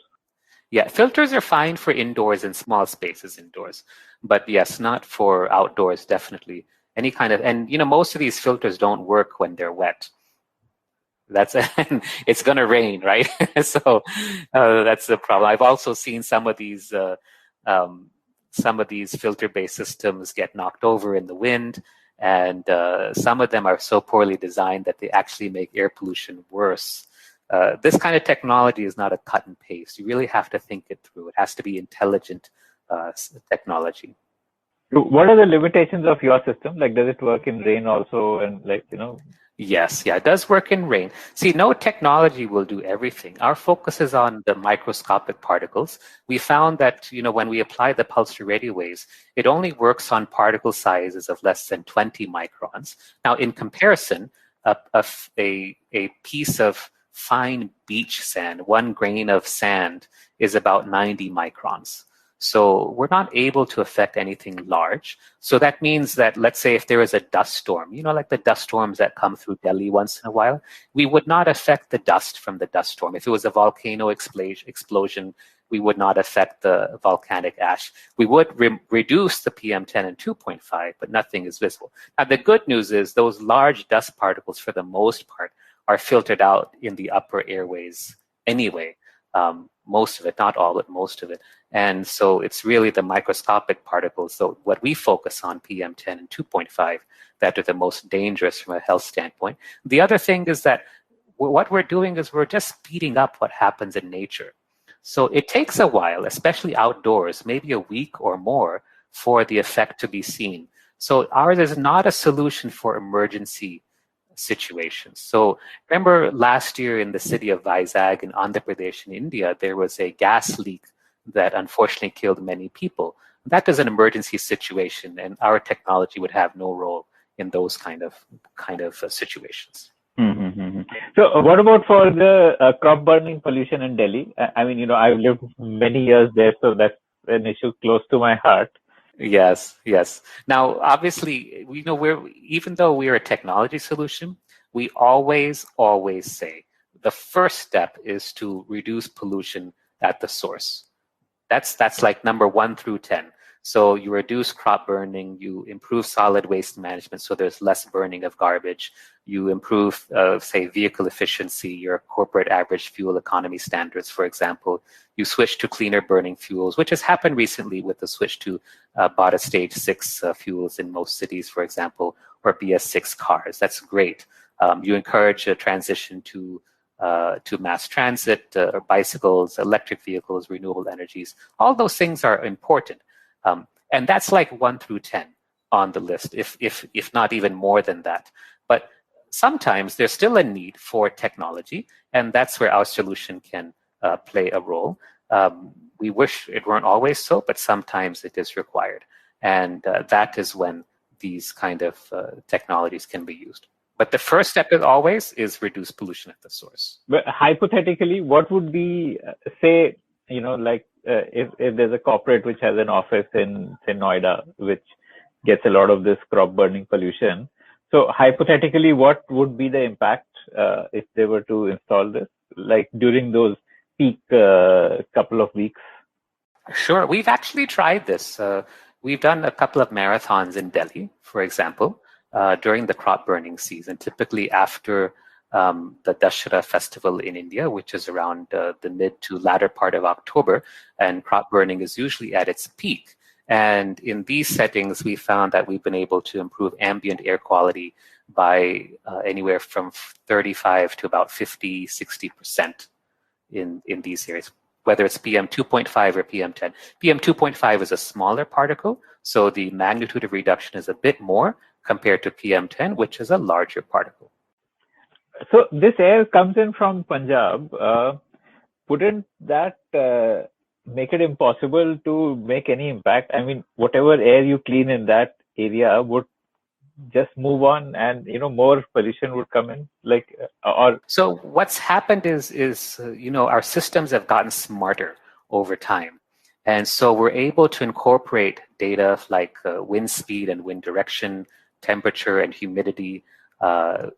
Yeah, filters are fine for indoors and small spaces indoors. But yes, not for outdoors, definitely. Any kind of, and most of these filters don't work when they're wet. It's going to rain, right? So that's the problem. I've also seen some of these filter-based systems get knocked over in the wind, and some of them are so poorly designed that they actually make air pollution worse. This kind of technology is not a cut and paste. You really have to think it through. It has to be intelligent technology. What are the limitations of your system? Like, does it work in rain also? And Yes, it does work in rain. See, no technology will do everything. Our focus is on the microscopic particles. We found that, when we apply the pulsed radio waves, it only works on particle sizes of less than 20 microns. Now, in comparison, a piece of fine beach sand, 1 grain of sand, is about 90 microns. So we're not able to affect anything large. So that means that, let's say, if there is a dust storm, like the dust storms that come through Delhi once in a while, we would not affect the dust from the dust storm. If it was a volcano explosion, we would not affect the volcanic ash. We would reduce the PM10 and 2.5, but nothing is visible. Now, the good news is those large dust particles, for the most part, are filtered out in the upper airways anyway. Most of it, not all, but most of it. And so it's really the microscopic particles, so what we focus on, PM10 and 2.5, that are the most dangerous from a health standpoint. The other thing is that what we're doing is we're just speeding up what happens in nature. So it takes a while, especially outdoors, maybe a week or more, for the effect to be seen. So ours is not a solution for emergency situations. So remember last year in the city of Vizag in Andhra Pradesh in India, there was a gas leak that unfortunately killed many people. That is an emergency situation, and our technology would have no role in those kind of situations. Mm-hmm. So what about for the crop burning pollution in Delhi? I mean, I've lived many years there, so that's an issue close to my heart. Yes. Now, obviously, even though we're a technology solution, we always say the first step is to reduce pollution at the source. That's like number 1 through 10. So you reduce crop burning, you improve solid waste management, so there's less burning of garbage. You improve, say, vehicle efficiency, your corporate average fuel economy standards, for example. You switch to cleaner burning fuels, which has happened recently with the switch to BOTA Stage 6 fuels in most cities, for example, or BS6 cars. That's great. You encourage a transition to mass transit, or bicycles, electric vehicles, renewable energies. All those things are important. And that's like 1 through 10 on the list, if not even more than that. But sometimes there's still a need for technology, and that's where our solution can play a role. We wish it weren't always so, but sometimes it is required. And that is when these kind of technologies can be used. But the first step is always reduce pollution at the source. But hypothetically, what would be, say, if there's a corporate which has an office in, say, Noida, which gets a lot of this crop burning pollution. So hypothetically, what would be the impact if they were to install this, like during those peak couple of weeks? Sure. We've actually tried this. We've done a couple of marathons in Delhi, for example, during the crop burning season, typically after the Dussehra festival in India, which is around the mid to latter part of October, and crop burning is usually at its peak. And in these settings, we found that we've been able to improve ambient air quality by anywhere from 35 to about 50, 60% in these areas, whether it's PM 2.5 or PM 10. PM 2.5 is a smaller particle, so the magnitude of reduction is a bit more compared to PM 10, which is a larger particle. So this air comes in from Punjab. Wouldn't that make it impossible to make any impact? I mean, whatever air you clean in that area would just move on, and more pollution would come in. So what's happened is our systems have gotten smarter over time, and so we're able to incorporate data like wind speed and wind direction, temperature and humidity.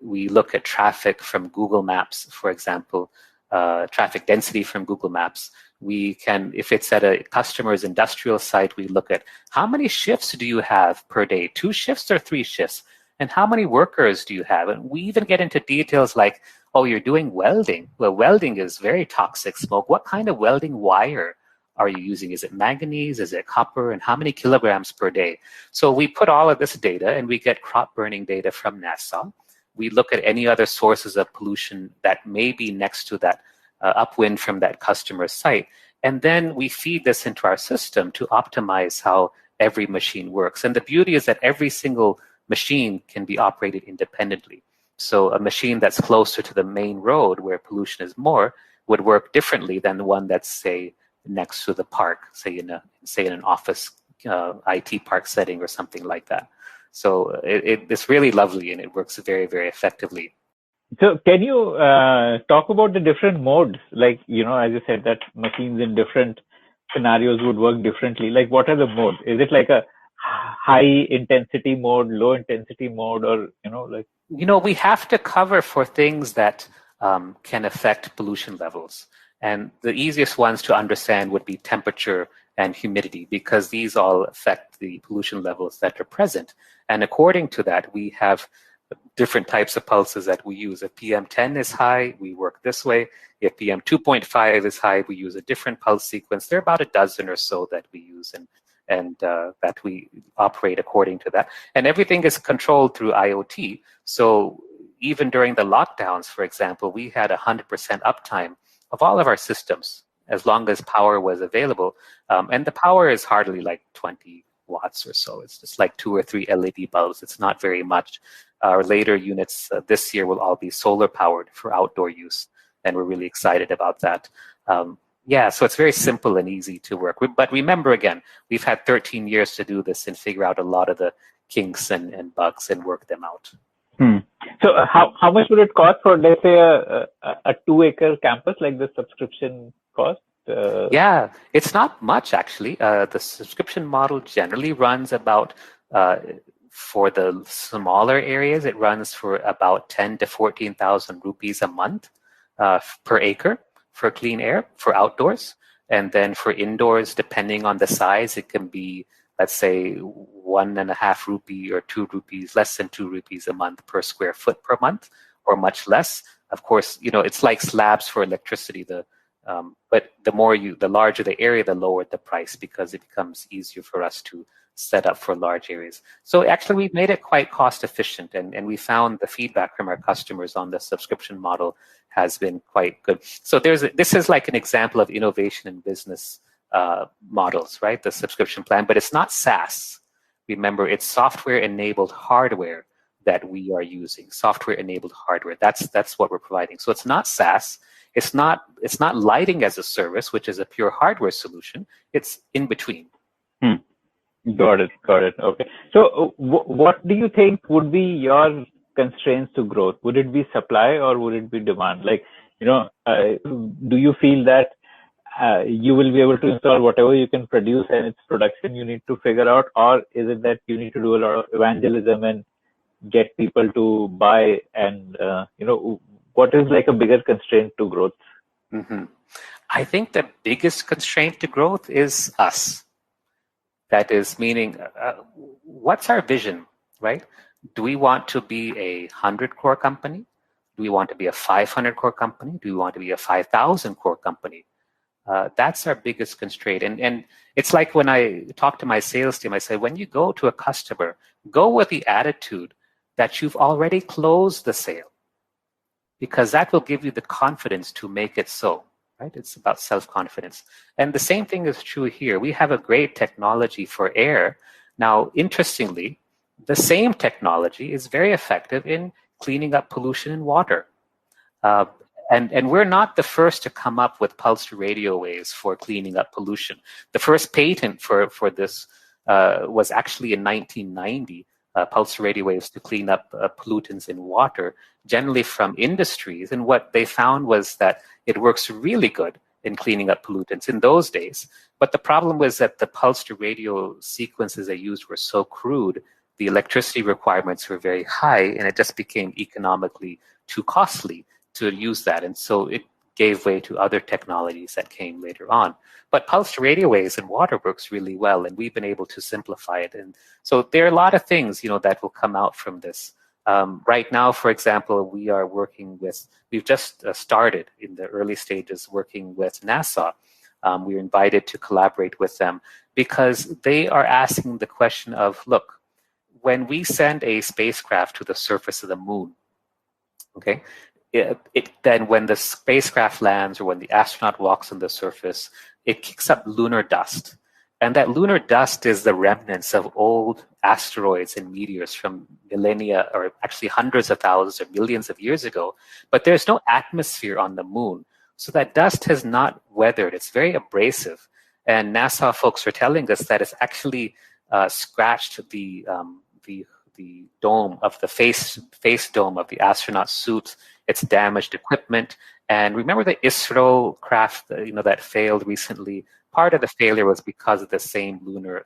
We look at traffic from Google Maps, for example, traffic density from Google Maps. We can, if it's at a customer's industrial site, we look at how many shifts do you have per day, 2 shifts or 3 shifts, and how many workers do you have? And we even get into details like, oh, you're doing welding. Well, welding is very toxic smoke. What kind of welding wire are you using? Is it manganese? Is it copper? And how many kilograms per day? So we put all of this data, and we get crop burning data from NASA. We look at any other sources of pollution that may be next to that upwind from that customer site. And then we feed this into our system to optimize how every machine works. And the beauty is that every single machine can be operated independently. So a machine that's closer to the main road where pollution is more would work differently than the one that's, say, next to the park, say in an office IT park setting or something like that. So it's really lovely, and it works very, very effectively. So can you talk about the different modes? Like, as you said, that machines in different scenarios would work differently. Like, what are the modes? Is it like a high intensity mode, low intensity mode, or, we have to cover for things that can affect pollution levels. And the easiest ones to understand would be temperature and humidity, because these all affect the pollution levels that are present. And according to that, we have different types of pulses that we use. If PM10 is high, we work this way. If PM 2.5 is high, we use a different pulse sequence. There are about a dozen or so that we use, and that we operate according to that. And everything is controlled through IoT. So even during the lockdowns, for example, we had 100% uptime of all of our systems as long as power was available. And the power is hardly like 20 watts or so. It's just like 2 or 3 LED bulbs. It's not very much. Our later units this year will all be solar powered for outdoor use, and we're really excited about that. So it's very simple and easy to work with. But remember, again, we've had 13 years to do this and figure out a lot of the kinks and bugs and work them out. So how much would it cost for, let's say, a 2-acre campus, like the subscription cost? Yeah, it's not much, actually. The subscription model generally runs about, for the smaller areas, it runs for about 10 to 14,000 rupees a month per acre for clean air, for outdoors. And then for indoors, depending on the size, it can be, let's say, 1.5 rupee or 2 rupees, less than 2 rupees a month per square foot per month, or much less. Of course, it's like slabs for electricity. But the larger the area, the lower the price, because it becomes easier for us to set up for large areas. So actually, we've made it quite cost efficient, and we found the feedback from our customers on the subscription model has been quite good. So this is like an example of innovation in business models, right? The subscription plan, but it's not SaaS. Remember, it's software-enabled hardware that we are using. Software-enabled hardware. That's what we're providing. So it's not SaaS. It's not lighting as a service, which is a pure hardware solution. It's in between. Got it. Okay. So what do you think would be your constraints to growth? Would it be supply or would it be demand? Like, do you feel that you will be able to install whatever you can produce and its production you need to figure out, or is it that you need to do a lot of evangelism and get people to buy? And what is like a bigger constraint to growth? Mm-hmm. I think the biggest constraint to growth is us. That is meaning, what's our vision, right? Do we want to be a 100-core company? Do we want to be a 500-core company? Do we want to be a 5,000-core company? That's our biggest constraint. And it's like when I talk to my sales team, I say, when you go to a customer, go with the attitude that you've already closed the sale, because that will give you the confidence to make it so. Right? It's about self-confidence. And the same thing is true here. We have a great technology for air. Now, interestingly, the same technology is very effective in cleaning up pollution in water. And we're not the first to come up with pulsed radio waves for cleaning up pollution. The first patent for this was actually in 1990, pulsed radio waves to clean up pollutants in water, generally from industries. And what they found was that it works really good in cleaning up pollutants in those days. But the problem was that the pulsed radio sequences they used were so crude, the electricity requirements were very high, and it just became economically too costly to use that. And so it gave way to other technologies that came later on. But pulsed radio waves in water works really well, and we've been able to simplify it. And so there are a lot of things, that will come out from this. Right now, for example, we've just started in the early stages working with NASA. We were invited to collaborate with them because they are asking the question of, look, when we send a spacecraft to the surface of the moon, okay, then when the spacecraft lands or when the astronaut walks on the surface, it kicks up lunar dust. And that lunar dust is the remnants of old asteroids and meteors from millennia, or actually hundreds of thousands or millions of years ago. But there's no atmosphere on the moon. So that dust has not weathered. It's very abrasive. And NASA folks are telling us that it's actually scratched the dome of the face dome of the astronaut suit. It's damaged equipment. And remember the ISRO craft, that failed recently? Part of the failure was because of the same lunar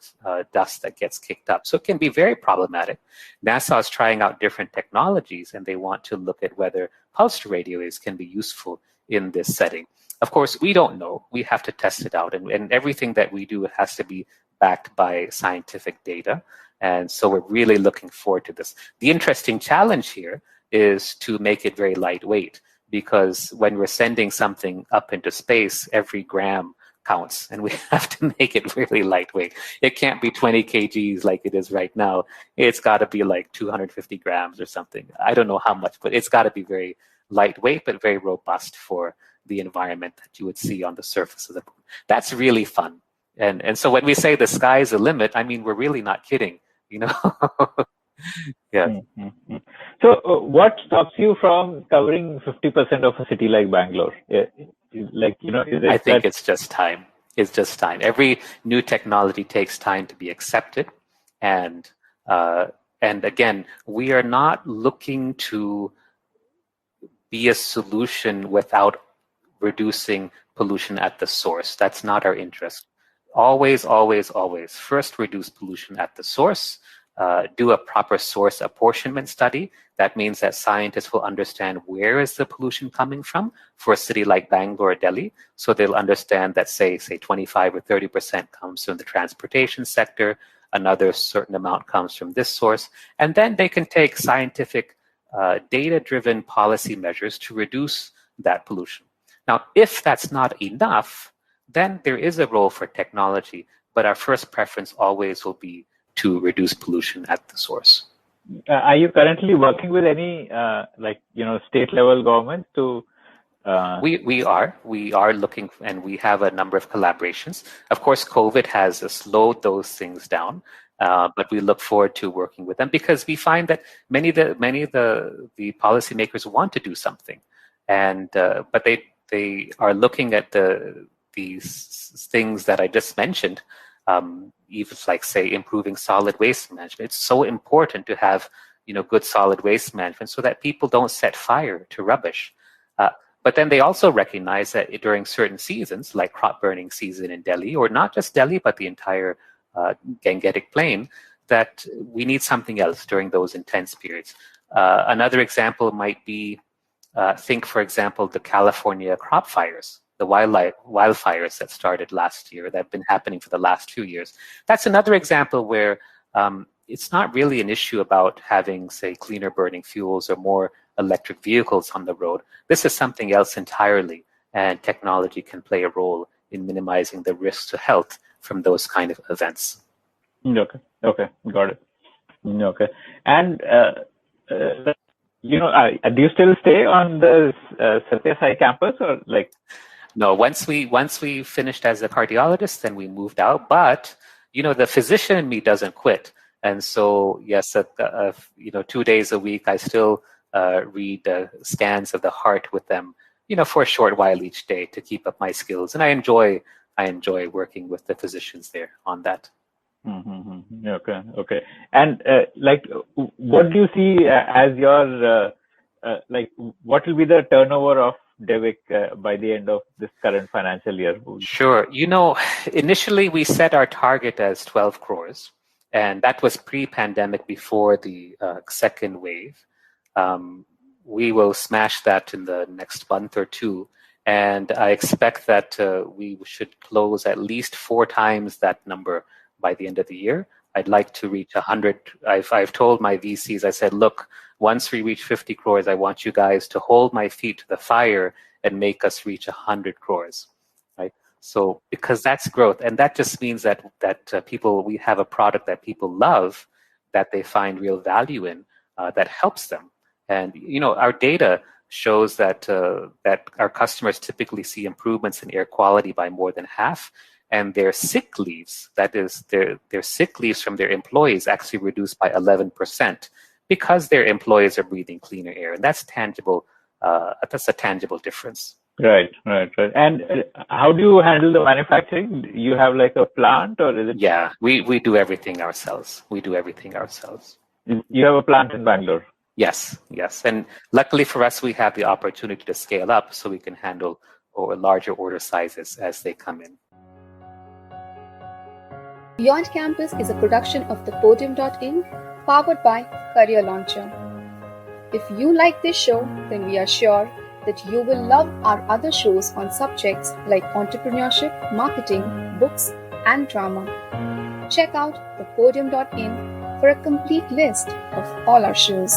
dust that gets kicked up. So it can be very problematic. NASA is trying out different technologies, and they want to look at whether pulsed radio waves can be useful in this setting. Of course, we don't know. We have to test it out. And everything that we do has to be backed by scientific data. And so we're really looking forward to this. The interesting challenge here is to make it very lightweight, because when we're sending something up into space, every gram counts, and we have to make it really lightweight. It can't be 20 kgs like it is right now. It's got to be like 250 grams or something. I don't know how much, but it's got to be very lightweight, but very robust for the environment that you would see on the surface of the moon. That's really fun. And so when we say the sky is the limit, I mean, we're really not kidding, Yeah. Mm-hmm. So what stops you from covering 50% of a city like Bangalore? I think it's just time. It's just time. Every new technology takes time to be accepted. And again, we are not looking to be a solution without reducing pollution at the source. That's not our interest. Always, always, always. First, reduce pollution at the source. Do a proper source apportionment study. That means that scientists will understand where is the pollution coming from for a city like Bangalore or Delhi. So they'll understand that say 25 or 30% comes from the transportation sector. Another certain amount comes from this source. And then they can take scientific data-driven policy measures to reduce that pollution. Now, if that's not enough, then there is a role for technology. But our first preference always will be to reduce pollution at the source. Are you currently working with any state level governments to? We are looking, and we have a number of collaborations. Of course, COVID has slowed those things down, but we look forward to working with them because we find that many of the policymakers want to do something, and but they are looking at these things that I just mentioned. Even like say improving solid waste management. It's so important to have good solid waste management so that people don't set fire to rubbish. But then they also recognize that during certain seasons, like crop burning season in Delhi, or not just Delhi, but the entire Gangetic Plain, that we need something else during those intense periods. Another example might be, think, for example, the California crop fires, the wildfires that started last year, that have been happening for the last few years. That's another example where it's not really an issue about having, say, cleaner burning fuels or more electric vehicles on the road. This is something else entirely, and technology can play a role in minimizing the risks to health from those kind of events. Okay, got it. Okay, and do you still stay on the Sathya Sai campus, or like? No, once we finished as a cardiologist, then we moved out. But the physician in me doesn't quit, and so yes, 2 days a week I still read scans of the heart with them, for a short while each day to keep up my skills, and I enjoy working with the physicians there on that. Mm-hmm. Okay. And what do you see as your what will be the turnover of Devic by the end of this current financial year? Sure. Initially we set our target as 12 crores, and that was pre-pandemic, before the second wave. We will smash that in the next month or two, and I expect that we should close at least 4 times that number by the end of the year. I'd like to reach 100. I've told my VCs, I said, look, once we reach 50 crores, I want you guys to hold my feet to the fire and make us reach 100 crores, right? So, because that's growth, and that just means that we have a product that people love, that they find real value in, that helps them. And our data shows that our customers typically see improvements in air quality by more than half, and their sick leaves, that is, their sick leaves from their employees, actually reduced by 11% because their employees are breathing cleaner air, and that's tangible. That's a tangible difference. Right. And how do you handle the manufacturing? You have like a plant, or is it? Yeah, we do everything ourselves. You have a plant in Bangalore? Yes. And luckily for us, we have the opportunity to scale up, so we can handle larger order sizes as they come in. Beyond Campus is a production of the Podium.in, powered by Career Launcher. If you like this show, then we are sure that you will love our other shows on subjects like entrepreneurship, marketing, books, and drama. Check out the Podium.in for a complete list of all our shows.